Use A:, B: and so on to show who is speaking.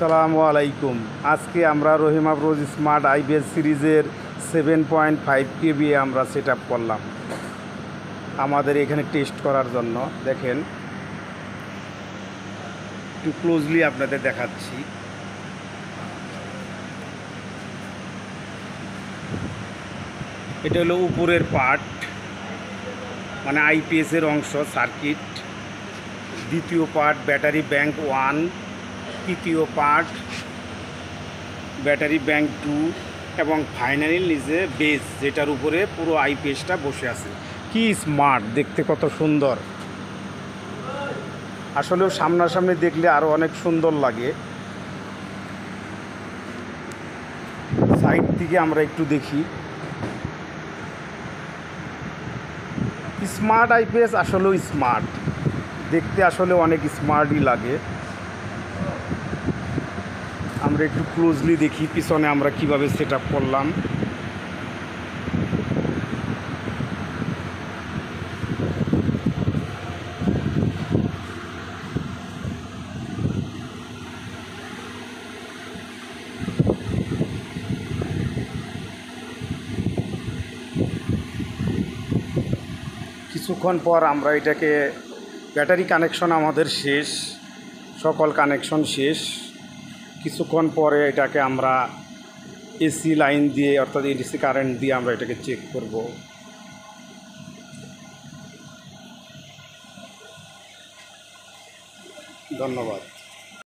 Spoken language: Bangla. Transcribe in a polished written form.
A: আসসালামু আলাইকুম। আজকে আমরা রহিম আফরোজ স্মার্ট আইপিএস সিরিজের 7.5 কেবি আমরা সেট আপ করলাম আমাদের এখানে টেস্ট করার জন্য। দেখেন, একটু ক্লোজলি আপনাদের দেখাচ্ছি। এটা হলো উপরের পার্ট, মানে আইপিএসের অংশ, সার্কিট। দ্বিতীয় পার্ট ব্যাটারি ব্যাংক 1, তৃতীয় পার্ট ব্যাটারি ব্যাংক 2 এবং ফাইনালি নিচে বেস, যেটার উপরে পুরো আইপিএসটা বসে আছে। কি স্মার্ট, দেখতে কত সুন্দর! আসলেও সামনাসামনি দেখলে আরও অনেক সুন্দর লাগে। সাইড থেকে আমরা একটু দেখি। স্মার্ট আইপিএস আসলেও স্মার্ট, দেখতে আসলে অনেক স্মার্টই লাগে। আমরা একটু ক্লোজলি দেখি পিছনে আমরা কিভাবে সেট আপ করলাম। কিছুক্ষণ পর আমরা এটাকে, ব্যাটারি কানেকশন আমাদের শেষ, সকল কানেকশন শেষ। কিছুক্ষণ পরে এটাকে আমরা এসি লাইন দিয়ে, অর্থাৎ এডিসি কারেন্ট দিয়ে আমরা এটাকে চেক করব। ধন্যবাদ।